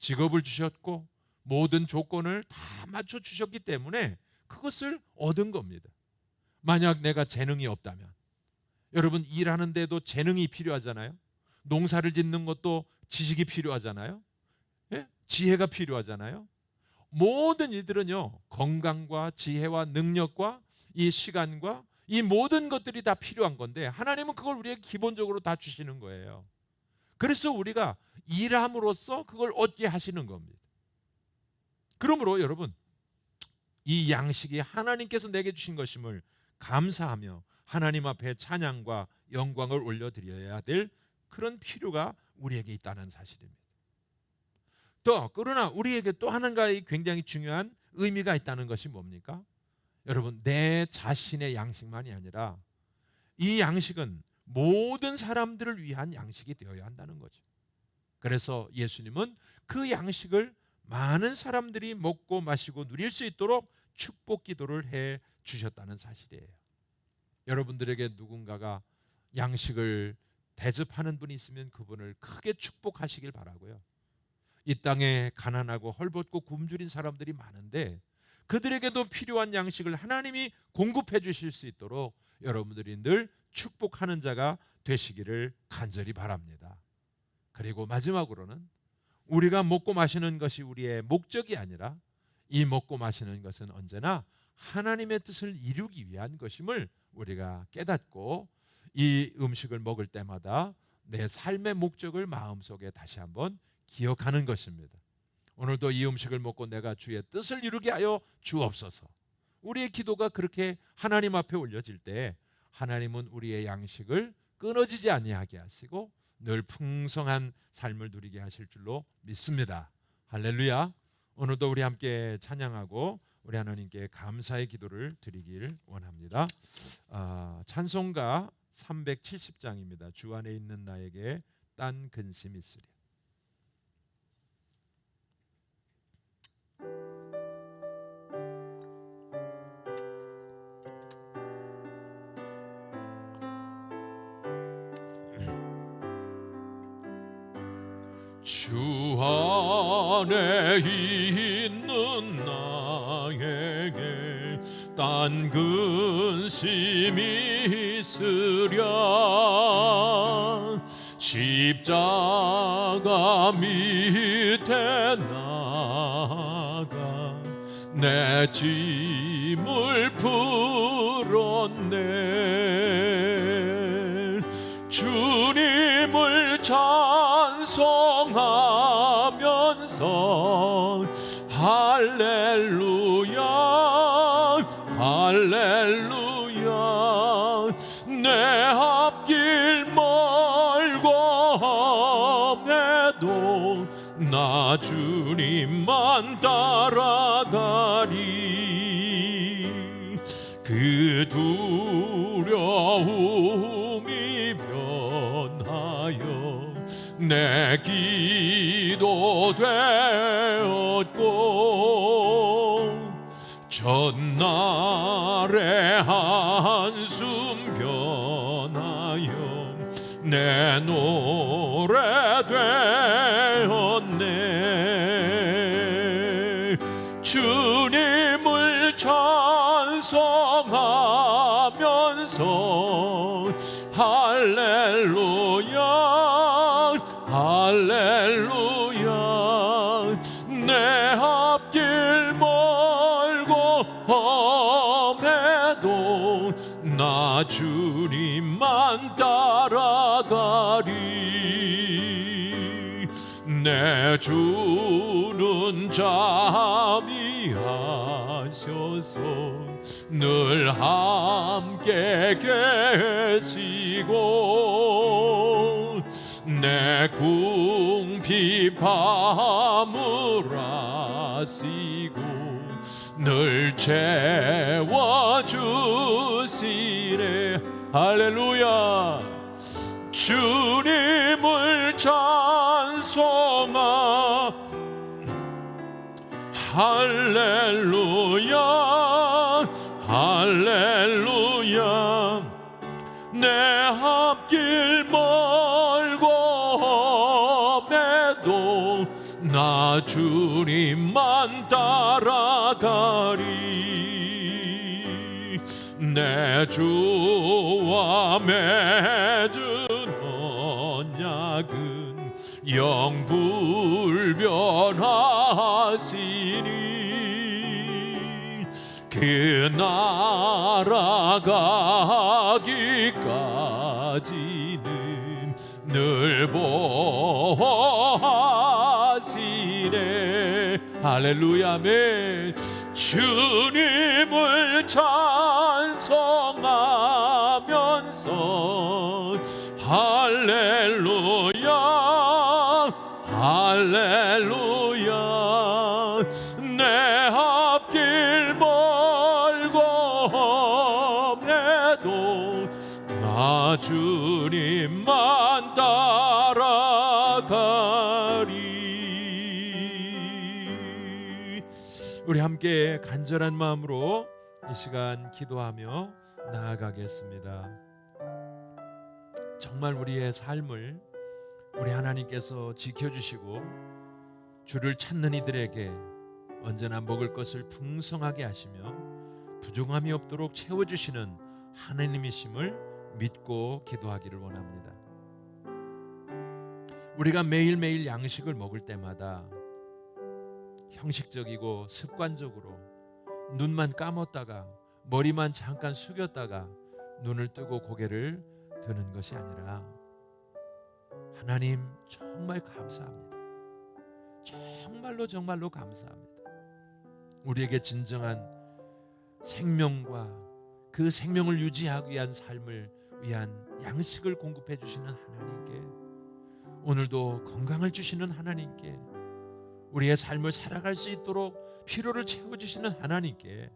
직업을 주셨고 모든 조건을 다 맞춰 주셨기 때문에 그것을 얻은 겁니다. 만약 내가 재능이 없다면, 여러분 일하는데도 재능이 필요하잖아요. 농사를 짓는 것도 지식이 필요하잖아요. 예? 지혜가 필요하잖아요. 모든 일들은요 건강과 지혜와 능력과 이 시간과 이 모든 것들이 다 필요한 건데 하나님은 그걸 우리에게 기본적으로 다 주시는 거예요. 그래서 우리가 일함으로써 그걸 얻게 하시는 겁니다. 그러므로 여러분 이 양식이 하나님께서 내게 주신 것임을 감사하며 하나님 앞에 찬양과 영광을 올려드려야 될 그런 필요가 우리에게 있다는 사실입니다. 그러나 우리에게 또 하나의 굉장히 중요한 의미가 있다는 것이 뭡니까? 여러분 내 자신의 양식만이 아니라 이 양식은 모든 사람들을 위한 양식이 되어야 한다는 거죠. 그래서 예수님은 그 양식을 많은 사람들이 먹고 마시고 누릴 수 있도록 축복 기도를 해 주셨다는 사실이에요. 여러분들에게 누군가가 양식을 대접하는 분이 있으면 그분을 크게 축복하시길 바라고요. 이 땅에 가난하고 헐벗고 굶주린 사람들이 많은데 그들에게도 필요한 양식을 하나님이 공급해 주실 수 있도록 여러분들이 늘 축복하는 자가 되시기를 간절히 바랍니다. 그리고 마지막으로는 우리가 먹고 마시는 것이 우리의 목적이 아니라 이 먹고 마시는 것은 언제나 하나님의 뜻을 이루기 위한 것임을 우리가 깨닫고 이 음식을 먹을 때마다 내 삶의 목적을 마음속에 다시 한번 기억하는 것입니다. 오늘도 이 음식을 먹고 내가 주의 뜻을 이루게 하여 주옵소서. 우리의 기도가 그렇게 하나님 앞에 올려질 때 하나님은 우리의 양식을 끊어지지 아니하게 하시고 늘 풍성한 삶을 누리게 하실 줄로 믿습니다. 할렐루야. 오늘도 우리 함께 찬양하고 우리 하나님께 감사의 기도를 드리길 원합니다. 찬송가 370장입니다. 주 안에 있는 나에게 딴 근심이 있으리. 주 안에 있는 나에게 딴 근심이 있으랴 십자가 밑에 나가 내 짐을 풀었네 주님을 찬송하면서 할렐루야 할렐루야 내 앞길 멀고 험해도 나 주님만 따라가리 그 두려움이 변하여 되었고 전날의 한숨 변하여 내 노래 되었네. 주님을 찬송하면서 할렐루야 할렐루야 내 앞길 멀고 험해도 나 주님만 따라가리. 내 주는 잠이 하셔서 늘 함께 계시고 내 궁핍함을 아시고 늘 채워주시네. 할렐루야. 주님을 찬송하 할렐루야 할렐루야 내 앞길 멀고 험해도 나 주님만 따라가리. 내 주와 맺은 언약은 영불변하시니 그 나라 가기까지는 늘 보호하시네. 할렐루야. 아멘. 주님을 찬송하면서 할렐루야 할렐루야 내 앞길 멀고 험해도 나 주님만 따라가리. 우리 함께 간절한 마음으로 이 시간 기도하며 나아가겠습니다. 정말 우리의 삶을 우리 하나님께서 지켜주시고 주를 찾는 이들에게 언제나 먹을 것을 풍성하게 하시며 부족함이 없도록 채워주시는 하나님이심을 믿고 기도하기를 원합니다. 우리가 매일매일 양식을 먹을 때마다 형식적이고 습관적으로 눈만 감았다가 머리만 잠깐 숙였다가 눈을 뜨고 고개를 드는 것이 아니라 하나님 정말 감사합니다. 정말로 감사합니다. 우리에게 진정한 생명과 그 생명을 유지하기 위한 삶을 위한 양식을 공급해 주시는 하나님께, 오늘도 건강을 주시는 하나님께, 우리의 삶을 살아갈 수 있도록 필요를 채워주시는 하나님께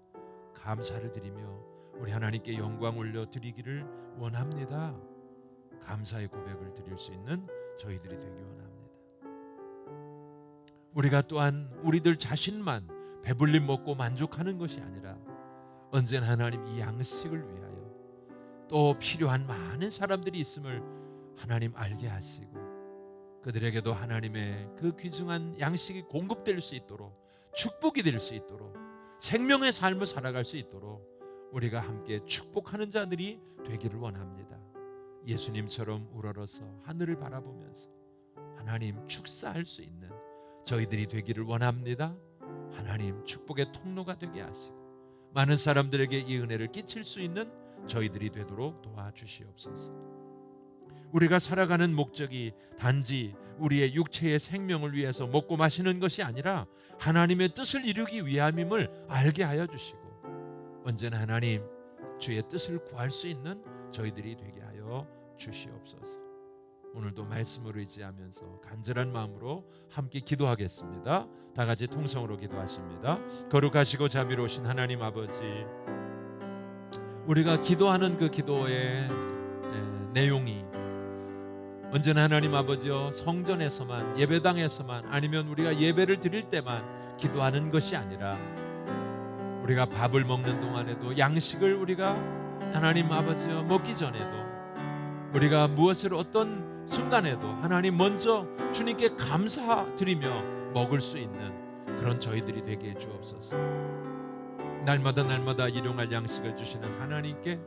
감사를 드리며 우리 하나님께 영광 올려드리기를 원합니다. 감사의 고백을 드릴 수 있는 저희들이 되기 원합니다. 우리가 또한 우리들 자신만 배불리 먹고 만족하는 것이 아니라 언제나 하나님 이 양식을 위하여 또 필요한 많은 사람들이 있음을 하나님 알게 하시고 그들에게도 하나님의 그 귀중한 양식이 공급될 수 있도록, 축복이 될 수 있도록, 생명의 삶을 살아갈 수 있도록 우리가 함께 축복하는 자들이 되기를 원합니다. 예수님처럼 우러러서 하늘을 바라보면서 하나님 축사할 수 있는 저희들이 되기를 원합니다. 하나님 축복의 통로가 되게 하시고 많은 사람들에게 이 은혜를 끼칠 수 있는 저희들이 되도록 도와주시옵소서. 우리가 살아가는 목적이 단지 우리의 육체의 생명을 위해서 먹고 마시는 것이 아니라 하나님의 뜻을 이루기 위함임을 알게 하여 주시고 언제나 하나님 주의 뜻을 구할 수 있는 저희들이 되게 하여 주시옵소서. 오늘도 말씀을 의지하면서 간절한 마음으로 함께 기도하겠습니다. 다 같이 통성으로 기도하십니다. 거룩하시고 자비로우신 하나님 아버지, 우리가 기도하는 그 기도의 내용이 언제나 하나님 아버지여 성전에서만, 예배당에서만, 아니면 우리가 예배를 드릴 때만 기도하는 것이 아니라 우리가 밥을 먹는 동안에도, 양식을 우리가 하나님 아버지여 먹기 전에도, 우리가 무엇을 어떤 순간에도 하나님 먼저 주님께 감사드리며 먹을 수 있는 그런 저희들이 되게 해 주옵소서. 날마다 일용할 양식을 주시는 하나님께,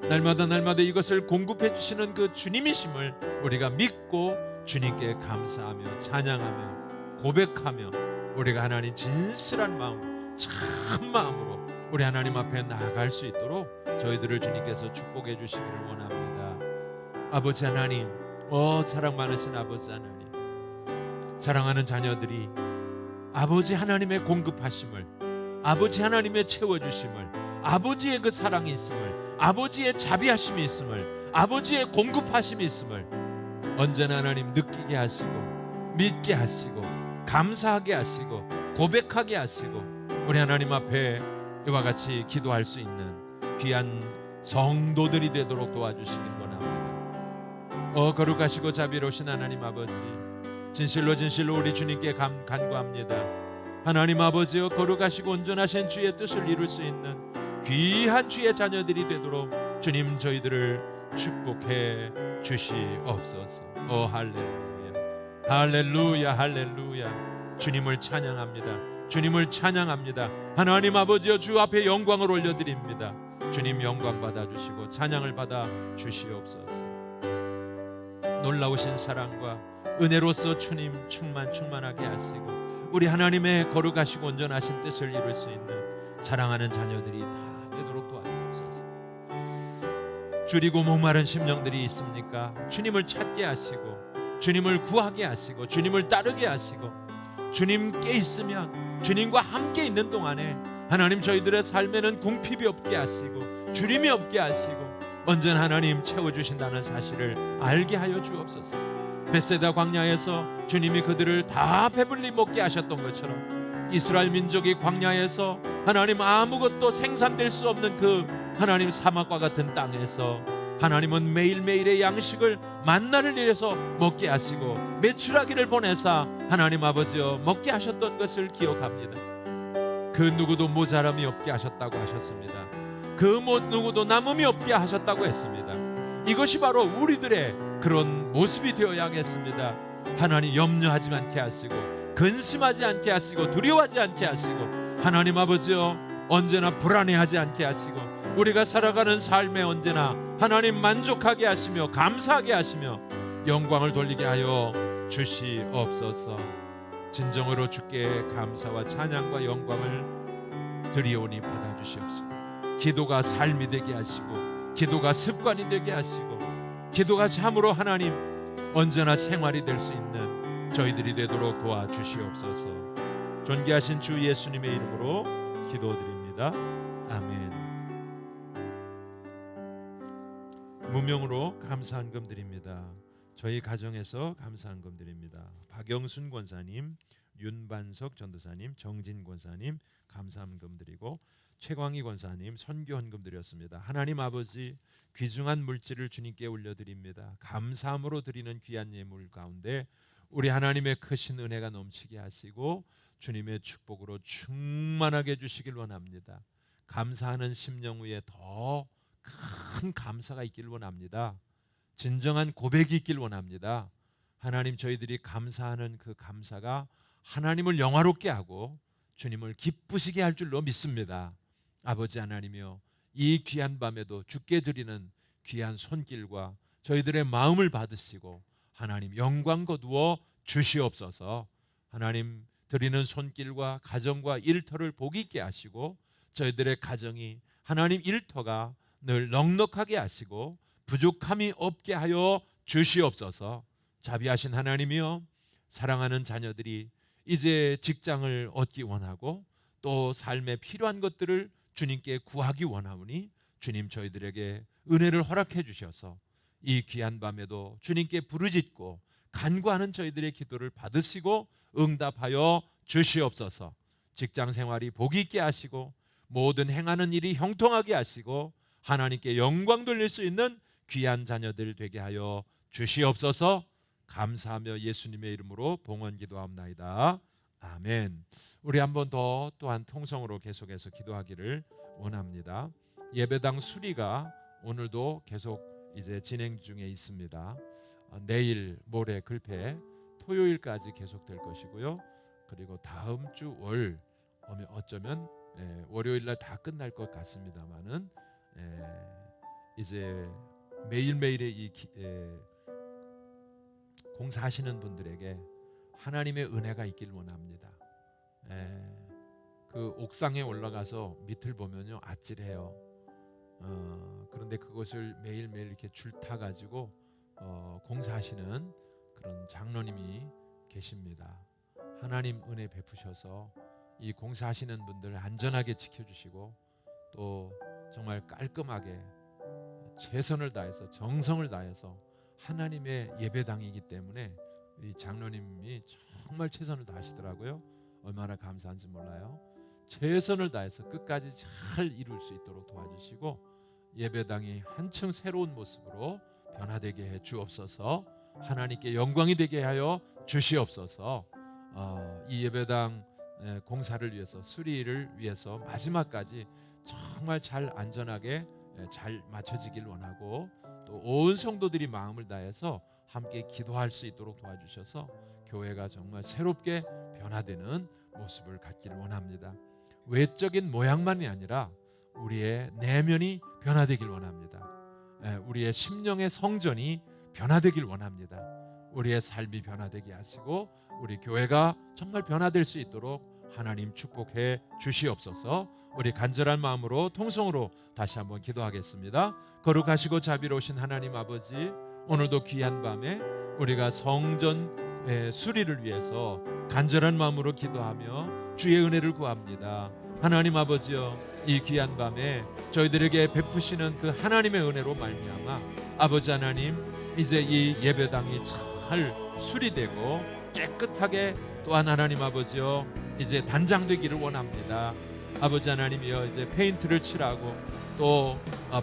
날마다 이것을 공급해 주시는 그 주님이심을 우리가 믿고 주님께 감사하며 찬양하며 고백하며 우리가 하나님 진실한 마음, 참 마음으로 우리 하나님 앞에 나아갈 수 있도록 저희들을 주님께서 축복해 주시기를 원합니다. 아버지 하나님, 사랑 많으신 아버지 하나님, 사랑하는 자녀들이 아버지 하나님의 공급하심을, 아버지 하나님의 채워주심을, 아버지의 그 사랑이 있음을, 아버지의 자비하심이 있음을, 아버지의 공급하심이 있음을 언제나 하나님 느끼게 하시고, 믿게 하시고, 감사하게 하시고, 고백하게 하시고, 우리 하나님 앞에 이와 같이 기도할 수 있는 귀한 성도들이 되도록 도와주시길 원합니다. 거룩하시고 자비로우신 하나님 아버지, 진실로 우리 주님께 간구합니다. 하나님 아버지여, 거룩하시고 온전하신 주의 뜻을 이룰 수 있는 귀한 주의 자녀들이 되도록 주님 저희들을 축복해 주시옵소서. 할렐루야, 할렐루야, 할렐루야. 주님을 찬양합니다. 주님을 찬양합니다. 하나님 아버지여, 주 앞에 영광을 올려드립니다. 주님 영광 받아주시고 찬양을 받아 주시옵소서. 놀라우신 사랑과 은혜로서 주님 충만하게 하시고 우리 하나님의 거룩하시고 온전하신 뜻을 이룰 수 있는 사랑하는 자녀들이 다 되도록 도와주옵소서. 줄이고 목마른 심령들이 있습니까? 주님을 찾게 하시고, 주님을 구하게 하시고, 주님을 따르게 하시고, 주님께 있으면, 주님과 함께 있는 동안에 하나님 저희들의 삶에는 궁핍이 없게 하시고 주림이 없게 하시고 언제나 하나님 채워주신다는 사실을 알게 하여 주옵소서. 벳세다 광야에서 주님이 그들을 다 배불리 먹게 하셨던 것처럼 이스라엘 민족이 광야에서 하나님 아무것도 생산될 수 없는 그 하나님 사막과 같은 땅에서 하나님은 매일매일의 양식을 만나를 내려서 먹게 하시고 메추라기를 보내사 하나님 아버지여 먹게 하셨던 것을 기억합니다. 그 누구도 모자람이 없게 하셨다고 하셨습니다. 그 누구도 남음이 없게 하셨다고 했습니다. 이것이 바로 우리들의 그런 모습이 되어야겠습니다. 하나님 염려하지 않게 하시고 근심하지 않게 하시고 두려워하지 않게 하시고 하나님 아버지여 언제나 불안해하지 않게 하시고 우리가 살아가는 삶에 언제나 하나님 만족하게 하시며 감사하게 하시며 영광을 돌리게 하여 주시옵소서. 진정으로 주께 감사와 찬양과 영광을 드리오니 받아주시옵소서. 기도가 삶이 되게 하시고 기도가 습관이 되게 하시고 기도가 참으로 하나님 언제나 생활이 될 수 있는 저희들이 되도록 도와주시옵소서. 존귀하신 주 예수님의 이름으로 기도드립니다. 아멘. 무명으로 감사한금 드립니다. 저희 가정에서 감사한금 드립니다. 박영순 권사님, 윤반석 전도사님, 정진 권사님 감사한금 드리고 최광희 권사님 선교헌금 드렸습니다. 하나님 아버지 귀중한 물질을 주님께 올려드립니다. 감사함으로 드리는 귀한 예물 가운데 우리 하나님의 크신 은혜가 넘치게 하시고 주님의 축복으로 충만하게 해주시길 원합니다. 감사하는 심령 위에 더 큰 감사가 있길 원합니다. 진정한 고백이 있길 원합니다. 하나님 저희들이 감사하는 그 감사가 하나님을 영화롭게 하고 주님을 기쁘시게 할 줄로 믿습니다. 아버지 하나님이여 이 귀한 밤에도 주께 드리는 귀한 손길과 저희들의 마음을 받으시고 하나님 영광 거두어 주시옵소서. 하나님 드리는 손길과 가정과 일터를 복 있게 하시고 저희들의 가정이 하나님 일터가 늘 넉넉하게 하시고 부족함이 없게 하여 주시옵소서. 자비하신 하나님이여 사랑하는 자녀들이 이제 직장을 얻기 원하고 또 삶에 필요한 것들을 주님께 구하기 원하오니 주님 저희들에게 은혜를 허락해 주셔서 이 귀한 밤에도 주님께 부르짖고 간구하는 저희들의 기도를 받으시고 응답하여 주시옵소서. 직장 생활이 복 있게 하시고 모든 행하는 일이 형통하게 하시고 하나님께 영광 돌릴 수 있는 귀한 자녀들 되게 하여 주시옵소서. 감사하며 예수님의 이름으로 봉헌 기도합나이다. 아멘. 우리 한 번 더 또한 통성으로 계속해서 기도하기를 원합니다. 예배당 수리가 오늘도 계속 이제 진행 중에 있습니다. 내일, 모레, 글패, 토요일까지 계속될 것이고요. 그리고 다음 주 월 어쩌면 월요일 날 다 끝날 것 같습니다만은 이제 매일매일의 이 공사하시는 분들에게 하나님의 은혜가 있길 원합니다. 그 옥상에 올라가서 밑을 보면요 아찔해요. 그런데 그것을 매일매일 이렇게 줄 타 가지고 공사하시는 그런 장로님이 계십니다. 하나님 은혜 베푸셔서 이 공사하시는 분들 안전하게 지켜주시고 또 정말 깔끔하게 최선을 다해서 정성을 다해서 하나님의 예배당이기 때문에 이 장로님이 정말 최선을 다하시더라고요. 얼마나 감사한지 몰라요. 최선을 다해서 끝까지 잘 이룰 수 있도록 도와주시고 예배당이 한층 새로운 모습으로 변화되게 해 주옵소서. 하나님께 영광이 되게 하여 주시옵소서. 이 예배당 공사를 위해서 수리를 위해서 마지막까지 정말 잘 안전하게 잘 마쳐지길 원하고 또 온 성도들이 마음을 다해서 함께 기도할 수 있도록 도와주셔서 교회가 정말 새롭게 변화되는 모습을 갖기를 원합니다. 외적인 모양만이 아니라 우리의 내면이 변화되길 원합니다. 우리의 심령의 성전이 변화되길 원합니다. 우리의 삶이 변화되게 하시고 우리 교회가 정말 변화될 수 있도록 하나님 축복해 주시옵소서. 우리 간절한 마음으로 통성으로 다시 한번 기도하겠습니다. 거룩하시고 자비로우신 하나님 아버지, 오늘도 귀한 밤에 우리가 성전 수리를 위해서 간절한 마음으로 기도하며 주의 은혜를 구합니다. 하나님 아버지여, 이 귀한 밤에 저희들에게 베푸시는 그 하나님의 은혜로 말미암아 아버지 하나님, 이제 이 예배당이 잘 수리되고 깨끗하게 또한 하나님 아버지여 이제 단장되기를 원합니다. 아버지 하나님이여, 이제 페인트를 칠하고 또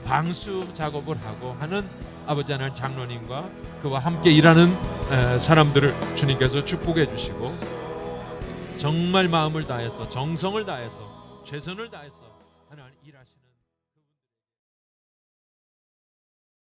방수 작업을 하고 하는 아버지 하나님 장로님과 그와 함께 일하는 사람들을 주님께서 축복해 주시고 정말 마음을 다해서 정성을 다해서 최선을 다해서 하나님 일하시는